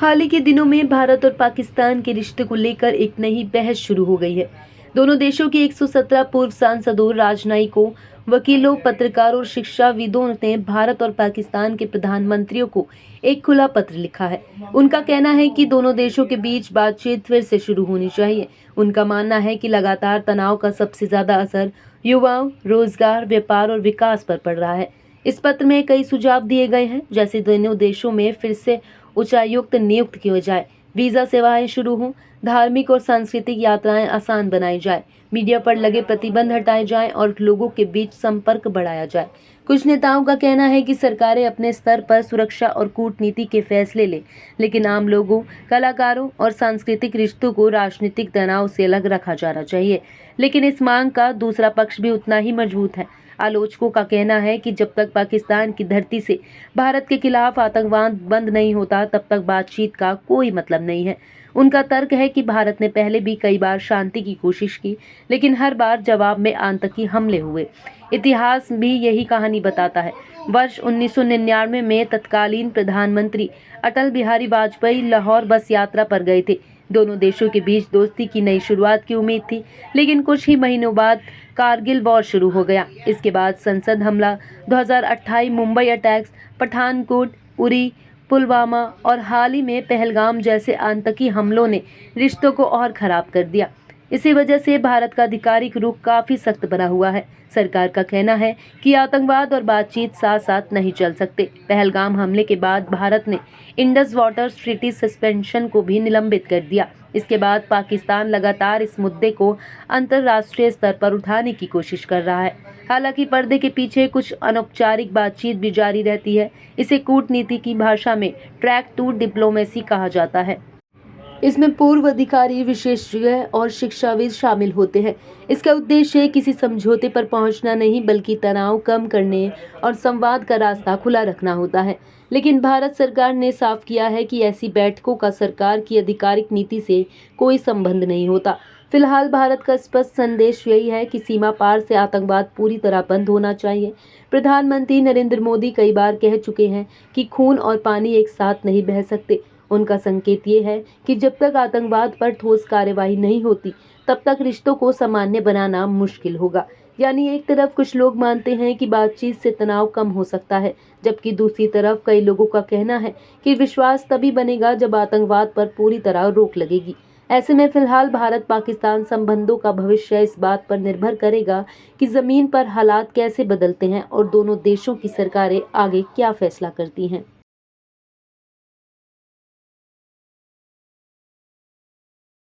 हाल ही के दिनों में भारत और पाकिस्तान के रिश्ते को लेकर एक नई बहस शुरू हो गई है। दोनों देशों के 117 पूर्व सांसदों, राजनयिकों, वकीलों, पत्रकारों और शिक्षाविदों ने भारत और पाकिस्तान के प्रधानमंत्रियों को एक खुला पत्र लिखा है। उनका कहना है कि दोनों देशों के बीच बातचीत फिर से शुरू होनी चाहिए। उनका मानना है कि लगातार तनाव का सबसे ज्यादा असर युवाओं, रोजगार, व्यापार और विकास पर पड़ रहा है। इस पत्र में कई सुझाव दिए गए हैं, जैसे दोनों देशों में फिर से उच्चायुक्त नियुक्त किए जाए, वीजा सेवाएं शुरू हों, धार्मिक और सांस्कृतिक यात्राएं आसान बनाई जाए, मीडिया पर लगे प्रतिबंध हटाए जाएं और लोगों के बीच संपर्क बढ़ाया जाए। कुछ नेताओं का कहना है कि सरकारें अपने स्तर पर सुरक्षा और कूटनीति के फैसले लें, लेकिन आम लोगों, कलाकारों और सांस्कृतिक रिश्तों को राजनीतिक तनाव से अलग रखा जाना चाहिए। लेकिन इस मांग का दूसरा पक्ष भी उतना ही मजबूत है। आलोचकों का कहना है कि जब तक पाकिस्तान की धरती से भारत के खिलाफ आतंकवाद बंद नहीं होता, तब तक बातचीत का कोई मतलब नहीं है। उनका तर्क है कि भारत ने पहले भी कई बार शांति की कोशिश की, लेकिन हर बार जवाब में आतंकी हमले हुए। इतिहास भी यही कहानी बताता है। वर्ष 1999 में तत्कालीन प्रधानमंत्री अटल बिहारी वाजपेयी लाहौर बस यात्रा पर गए थे। दोनों देशों के बीच दोस्ती की नई शुरुआत की उम्मीद थी, लेकिन कुछ ही महीनों बाद कारगिल वॉर शुरू हो गया। इसके बाद संसद हमला, 2028 मुंबई अटैक्स, पठानकोट, उरी, पुलवामा और हाल ही में पहलगाम जैसे आतंकी हमलों ने रिश्तों को और खराब कर दिया। इसी वजह से भारत का आधिकारिक रुख काफी सख्त बना हुआ है। सरकार का कहना है कि आतंकवाद और बातचीत साथ साथ नहीं चल सकते। पहलगाम हमले के बाद भारत ने इंडस वाटर ट्रीटी सस्पेंशन को भी निलंबित कर दिया। इसके बाद पाकिस्तान लगातार इस मुद्दे को अंतर्राष्ट्रीय स्तर पर उठाने की कोशिश कर रहा है। हालांकि पर्दे के पीछे कुछ अनौपचारिक बातचीत भी जारी रहती है। इसे कूटनीति की भाषा में ट्रैक टू डिप्लोमेसी कहा जाता है। इसमें पूर्व अधिकारी, विशेषज्ञ और शिक्षाविद शामिल होते हैं। इसका उद्देश्य किसी समझौते पर पहुंचना नहीं, बल्कि तनाव कम करने और संवाद का रास्ता खुला रखना होता है। लेकिन भारत सरकार ने साफ किया है कि ऐसी बैठकों का सरकार की आधिकारिक नीति से कोई संबंध नहीं होता। फिलहाल भारत का स्पष्ट संदेश यही है कि सीमा पार से आतंकवाद पूरी तरह बंद होना चाहिए। प्रधानमंत्री नरेंद्र मोदी कई बार कह चुके हैं कि खून और पानी एक साथ नहीं बह सकते। उनका संकेत ये है कि जब तक आतंकवाद पर ठोस कार्यवाही नहीं होती, तब तक रिश्तों को सामान्य बनाना मुश्किल होगा। यानी एक तरफ कुछ लोग मानते हैं कि बातचीत से तनाव कम हो सकता है, जबकि दूसरी तरफ कई लोगों का कहना है कि विश्वास तभी बनेगा जब आतंकवाद पर पूरी तरह रोक लगेगी। ऐसे में फिलहाल भारत पाकिस्तान संबंधों का भविष्य इस बात पर निर्भर करेगा कि जमीन पर हालात कैसे बदलते हैं और दोनों देशों की सरकारें आगे क्या फैसला करती हैं।